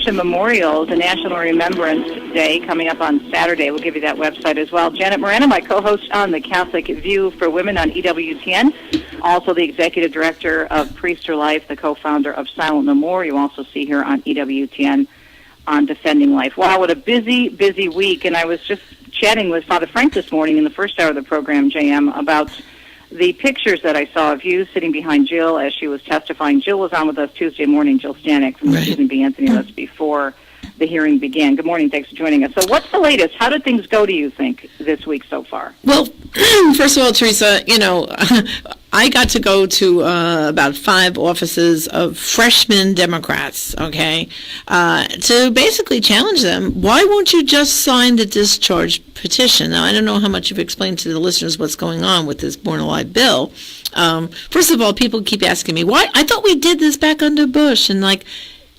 Abortion Memorial is a National Remembrance Day coming up on Saturday. We'll give you that website as well. Janet Morana, my co-host on the Catholic View for Women on EWTN, also the executive director of Priest or Life, the co-founder of Silent No More. You also see her on EWTN on Defending Life. Wow, what a busy, busy week. And I was just chatting with Father Frank this morning in the first hour of the program, JM, about the pictures that I saw of you sitting behind Jill as she was testifying. Jill was on with us Tuesday morning, Jill Stanek from the Susan B. Anthony list before the hearing began. Good morning. Thanks for joining us. So what's the latest? How did things go, do you think, this week so far? Well, first of all, Teresa, I got to go to about 5 offices of freshman Democrats, to basically challenge them. Why won't you just sign the discharge petition? Now, I don't know how much you've explained to the listeners what's going on with this Born Alive bill. First of all, people keep asking me, why? I thought we did this back under Bush. And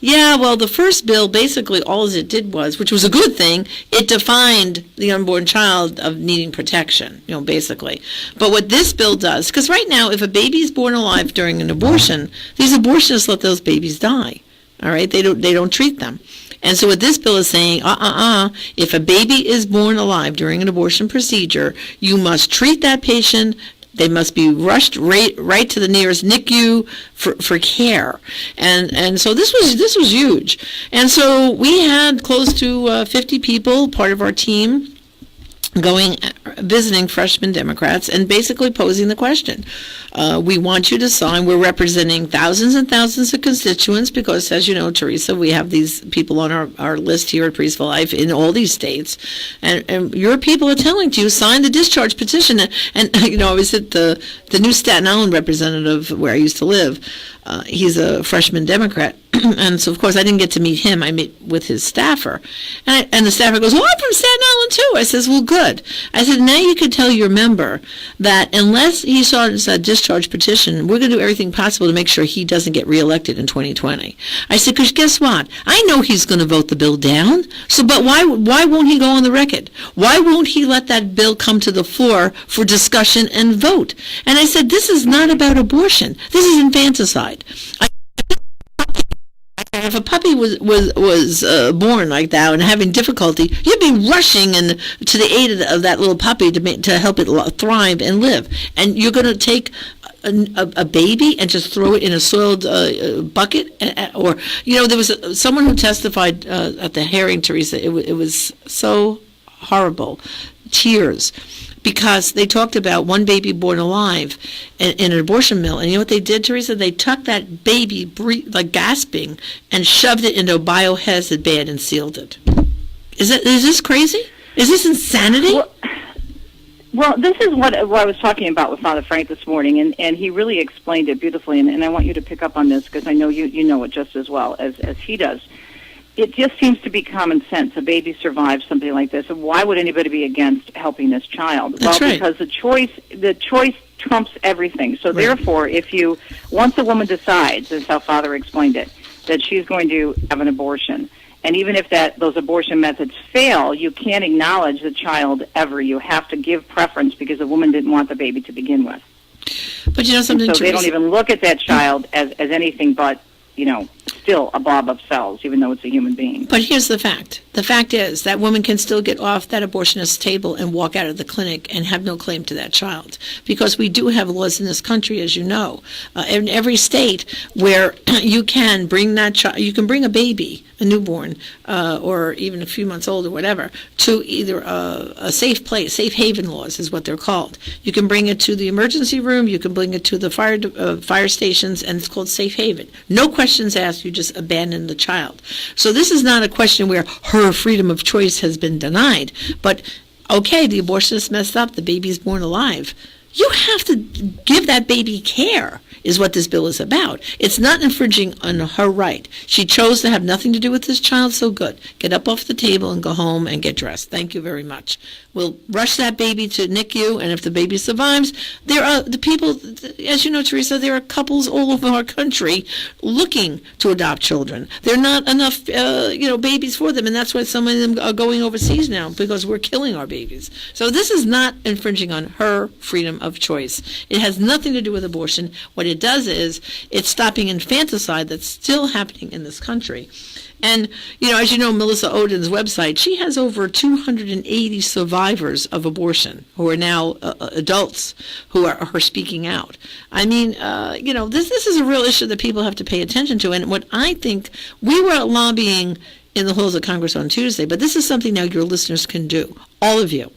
yeah, well, the first bill, basically all it did was, which was a good thing, it defined the unborn child of needing protection, basically. But what this bill does, because right now, if a baby is born alive during an abortion, these abortionists let those babies die, all right? They don't treat them. And so what this bill is saying, if a baby is born alive during an abortion procedure, you must treat that patient. They must be rushed right to the nearest NICU for care, and so this was huge. And so we had close to 50 people, part of our team, visiting freshman Democrats and basically posing the question. We want you to sign. We're representing thousands and thousands of constituents because, as you know, Teresa, we have these people on our list here at Priest for Life in all these states. And your people are telling you, sign the discharge petition. And I was at the new Staten Island representative where I used to live. He's a freshman Democrat. And so, of course, I didn't get to meet him. I met with his staffer. And the staffer goes, well, I'm from Staten Island, too. I says, well, good. I said, now you can tell your member that unless he signs a discharge petition, we're going to do everything possible to make sure he doesn't get reelected in 2020. I said, because guess what? I know he's going to vote the bill down. But why won't he go on the record? Why won't he let that bill come to the floor for discussion and vote? And I said, this is not about abortion. This is infanticide. If a puppy was born like that and having difficulty, you'd be rushing to the aid of that little puppy to help it thrive and live. And you're going to take a baby and just throw it in a soiled bucket? Or there was someone who testified at the hearing, Teresa. It was so horrible. Tears. Because they talked about one baby born alive in an abortion mill. And you know what they did, Teresa? They took that baby, gasping, and shoved it into a biohazard bed and sealed it. Is this crazy? Is this insanity? Well, this is what I was talking about with Father Frank this morning, and he really explained it beautifully. And I want you to pick up on this because I know you know it just as well as he does. It just seems to be common sense. A baby survives something like this. And why would anybody be against helping this child? That's right. Because the choice trumps everything. So therefore, once a woman decides, as how Father explained it, that she's going to have an abortion, and even if those abortion methods fail, you can't acknowledge the child ever. You have to give preference because the woman didn't want the baby to begin with. But something, so Teresa, they don't even look at that child as anything but still a blob of cells, even though it's a human being. But here's the fact. The fact is that woman can still get off that abortionist's table and walk out of the clinic and have no claim to that child. Because we do have laws in this country, as you know, in every state where you can bring that child, you can bring a baby, a newborn, or even a few months old or whatever, to either a safe place. Safe haven laws is what they're called. You can bring it to the emergency room, you can bring it to the fire stations, and it's called safe haven. No questions asked, you just abandon the child. So this is not a question where her freedom of choice has been denied. But, okay, the abortionist messed up, the baby's born alive. You have to give that baby care, is what this bill is about. It's not infringing on her right. She chose to have nothing to do with this child, so good. Get up off the table and go home and get dressed. Thank you very much. We'll rush that baby to NICU, and if the baby survives, there are the people, as you know, Teresa, there are couples all over our country looking to adopt children. There are not enough, babies for them, and that's why some of them are going overseas now, because we're killing our babies. So this is not infringing on her freedom of choice. It has nothing to do with abortion. What it does is it's stopping infanticide that's still happening in this country. And, as you know, Melissa Oden's website, she has over 280 survivors of abortion who are now adults who are speaking out. I mean, this is a real issue that people have to pay attention to. And what I think, we were lobbying in the halls of Congress on Tuesday, but this is something now your listeners can do, all of you.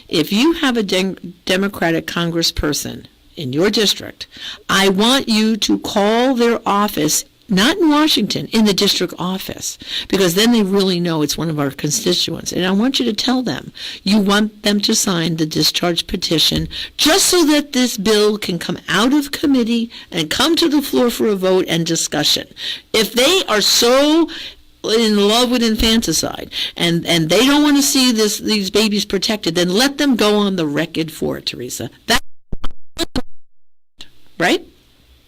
If you have a Democratic congressperson in your district, I want you to call their office, not in Washington, in the district office, because then they really know it's one of our constituents. And I want you to tell them you want them to sign the discharge petition just so that this bill can come out of committee and come to the floor for a vote and discussion. If they are so in love with infanticide and they don't want to see these babies protected, then let them go on the record for it, Teresa. That's right?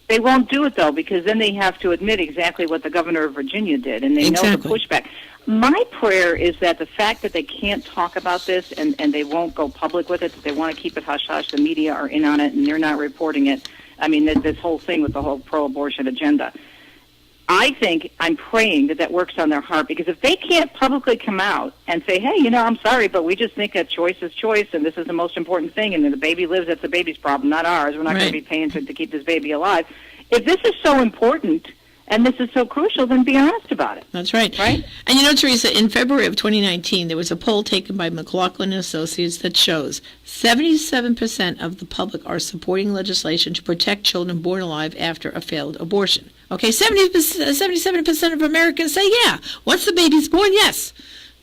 They won't do it, though, because then they have to admit exactly what the governor of Virginia did, and they know the pushback. My prayer is that the fact that they can't talk about this and they won't go public with it, that they want to keep it hush-hush, the media are in on it, and they're not reporting it. I mean, this whole thing with the whole pro-abortion agenda. I'm praying that works on their heart, because if they can't publicly come out and say, hey, I'm sorry, but we just think that choice is choice, and this is the most important thing, and then the baby lives, that's the baby's problem, not ours. We're not going to be paying to keep this baby alive. If this is so important and this is so crucial, then be honest about it. That's right. Right? And Teresa, in February of 2019, there was a poll taken by McLaughlin and Associates that shows 77% of the public are supporting legislation to protect children born alive after a failed abortion. Okay, 77% of Americans say, yeah, once the baby's born, yes.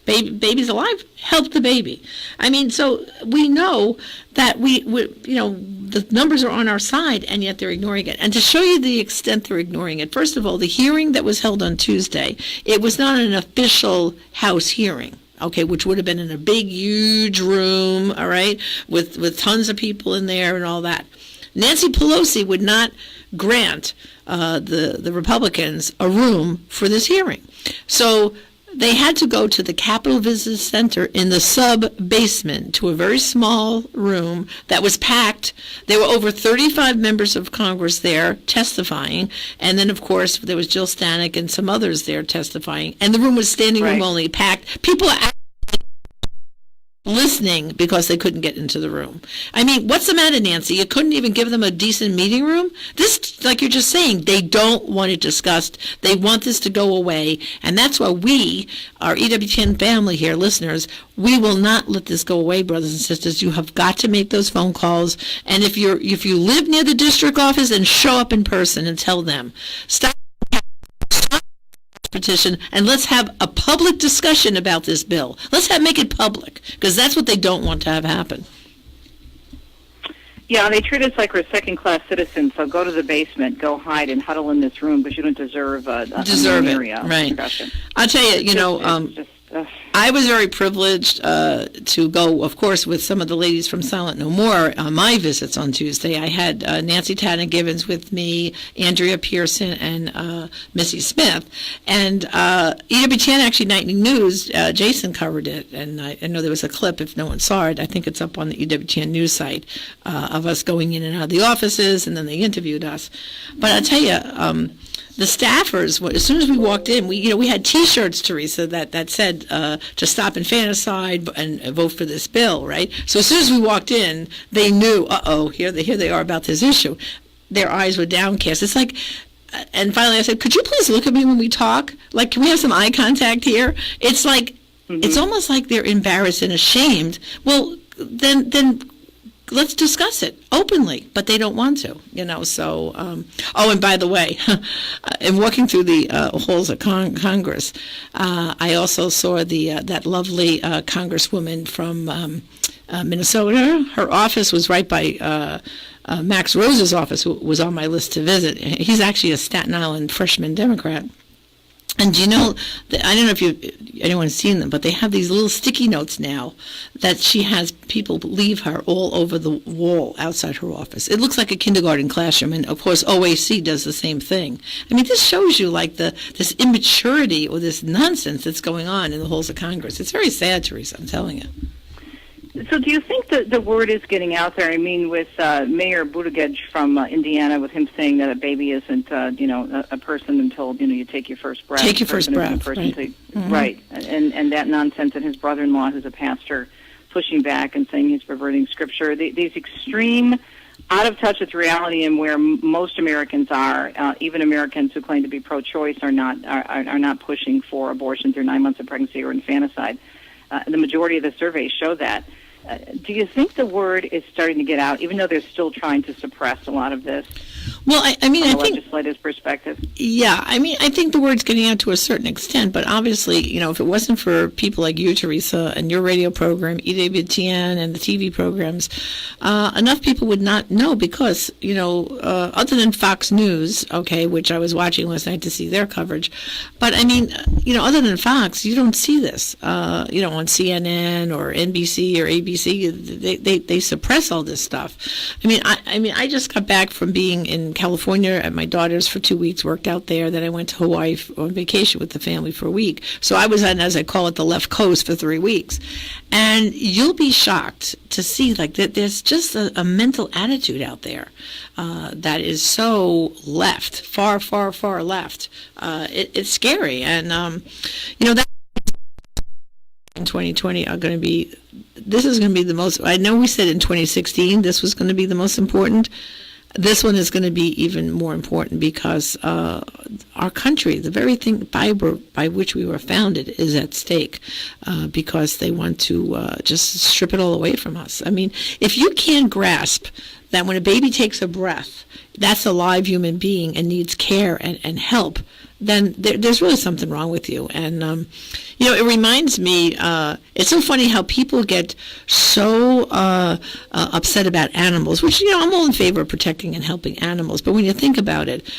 Baby's alive, help the baby. I mean, so we know that the numbers are on our side, and yet they're ignoring it. And to show you the extent they're ignoring it, first of all, the hearing that was held on Tuesday, it was not an official House hearing. Okay, which would have been in a big, huge room, all right, with tons of people in there and all that. Nancy Pelosi would not grant the Republicans a room for this hearing. So they had to go to the Capitol Visitor Center in the sub-basement to a very small room that was packed. There were over 35 members of Congress there testifying. And then, of course, there was Jill Stanek and some others there testifying. And the room was standing room only, packed. People are listening because they couldn't get into the room. I mean, what's the matter, Nancy? You couldn't even give them a decent meeting room? This, like you're just saying, they don't want it discussed. They want this to go away. And that's why we, our EWTN family here, listeners, we will not let this go away, brothers and sisters. You have got to make those phone calls. And if you live near the district office, then show up in person and tell them, stop petition, and let's have a public discussion about this bill. Let's make it public, because that's what they don't want to have happen. Yeah, they treat us like we're second-class citizens, so go to the basement, go hide and huddle in this room, because you don't deserve an area discussion. I'll tell you, I was very privileged to go, of course, with some of the ladies from Silent No More on my visits on Tuesday. I had Nancy Tanner-Givens with me, Andrea Pearson, and Missy Smith. And EWTN, actually, Nightly News, Jason covered it. And I know there was a clip, if no one saw it. I think it's up on the EWTN news site of us going in and out of the offices, and then they interviewed us. But I'll tell you, the staffers, as soon as we walked in, we had T-shirts, Teresa, that said to stop infanticide and vote for this bill, right? So as soon as we walked in, they knew, here they are about this issue. Their eyes were downcast. It's like, and finally I said, could you please look at me when we talk? Like, can we have some eye contact here? It's like, It's almost like they're embarrassed and ashamed. Well, then let's discuss it openly, but they don't want to, so, and by the way, in walking through the halls of Congress, I also saw that lovely congresswoman from Minnesota. Her office was right by Max Rose's office, who was on my list to visit. He's actually a Staten Island freshman Democrat. And I don't know if anyone's seen them, but they have these little sticky notes now that she has people leave her all over the wall outside her office. It looks like a kindergarten classroom, and of course OAC does the same thing. I mean, this shows you like this immaturity or this nonsense that's going on in the halls of Congress. It's very sad, Teresa, I'm telling you. So do you think that the word is getting out there? I mean, with Mayor Buttigieg from Indiana, with him saying that a baby isn't, a person until, you take your first breath. Take your first breath, right. Right. And that nonsense, and his brother-in-law, who's a pastor, pushing back and saying he's perverting Scripture. These extreme, out of touch with reality, and where most Americans are, even Americans who claim to be pro-choice, are not pushing for abortion through 9 months of pregnancy or infanticide. The majority of the surveys show that. Do you think the word is starting to get out, even though they're still trying to suppress a lot of this? Well, I think from a legislative perspective. Yeah, I think the word's getting out to a certain extent, but obviously, if it wasn't for people like you, Teresa, and your radio program, EWTN, and the TV programs, enough people would not know because, other than Fox News, okay, which I was watching last night to see their coverage, but other than Fox, you don't see this, on CNN or NBC or ABC. They suppress all this stuff. I just got back from being in California at my daughter's for 2 weeks, worked out there. Then I went to Hawaii on vacation with the family for a week. So I was on, as I call it, the left coast for 3 weeks. And you'll be shocked to see that there's just a mental attitude out there that is so left, far, far, far left. It's scary. And, that in 2020 are going to be, this is going to be the most, I know we said in 2016 this was going to be the most important. This one is going to be even more important because our country, the very thing by which we were founded, is at stake because they want to just strip it all away from us. If you can't grasp that when a baby takes a breath, that's a live human being and needs care and help, then there's really something wrong with you. And, it reminds me, it's so funny how people get so upset about animals, which, I'm all in favor of protecting and helping animals. But when you think about it,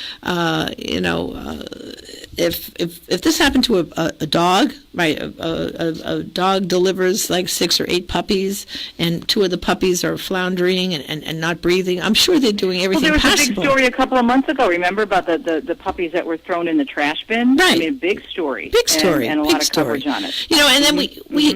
if this happened to a dog, right, a dog delivers like 6 or 8 puppies, and 2 of the puppies are floundering and not breathing, I'm sure they're doing everything possible. Well, there was a big story a couple of months ago, remember, about the puppies that were thrown in the trash bin? Right. Big story. Big story. And a big lot of story. coverage on it. And then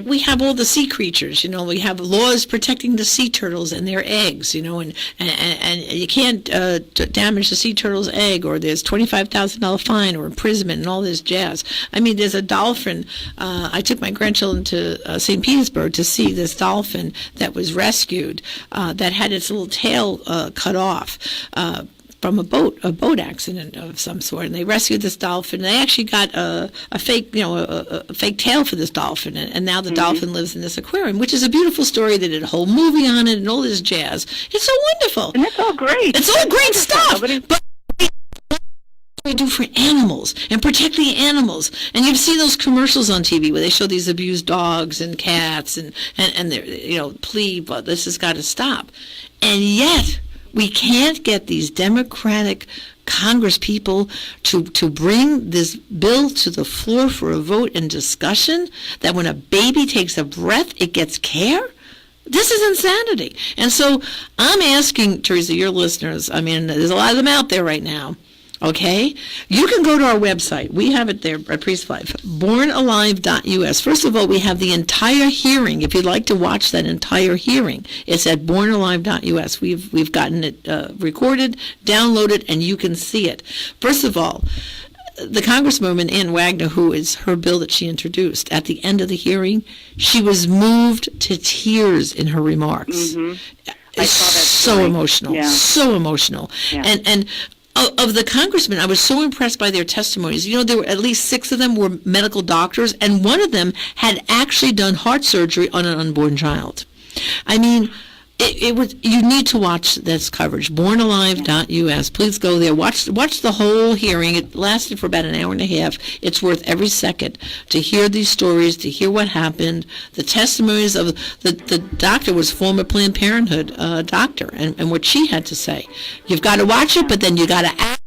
we have all the sea creatures, we have laws protecting the sea turtles and their eggs, and you can't damage the sea turtle's egg, or there's $25,000 fine or imprisonment and all this jazz. There's a dolphin. I took my grandchildren to St. Petersburg to see this dolphin that was rescued that had its little tail cut off. From a boat accident of some sort, and they rescued this dolphin. They actually got a fake, a fake tail for this dolphin, and now the dolphin lives in this aquarium, which is a beautiful story. They did a whole movie on it and all this jazz. It's so wonderful. And that's all great. It's all great stuff. But we do for animals and protect the animals. And you've seen those commercials on TV where they show these abused dogs and cats and they're, plea, but this has got to stop. And yet, we can't get these Democratic Congress people to bring this bill to the floor for a vote and discussion, that when a baby takes a breath, it gets care? This is insanity. And so I'm asking, Teresa, your listeners, there's a lot of them out there right now, okay? You can go to our website. We have it there at Priest Life, bornalive.us. First of all, we have the entire hearing. If you'd like to watch that entire hearing, it's at bornalive.us. We've gotten it recorded, downloaded, and you can see it. First of all, the Congresswoman Ann Wagner, who is her bill that she introduced, at the end of the hearing, she was moved to tears in her remarks. Mm-hmm. I saw that so emotional, so emotional. Yeah. And of the congressmen, I was so impressed by their testimonies. There were at least 6 of them were medical doctors, and one of them had actually done heart surgery on an unborn child. It was. You need to watch this coverage. Bornalive.us. Please go there. Watch the whole hearing. It lasted for about an hour and a half. It's worth every second to hear these stories, to hear what happened. The testimonies of the doctor was former Planned Parenthood doctor, and what she had to say. You've got to watch it, but then you got to act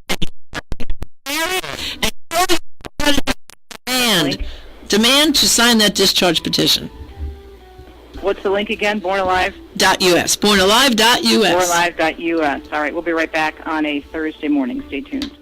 and demand to sign that discharge petition. What's the link again? Bornalive.us. Bornalive.us. Bornalive.us. All right, we'll be right back on a Thursday morning. Stay tuned.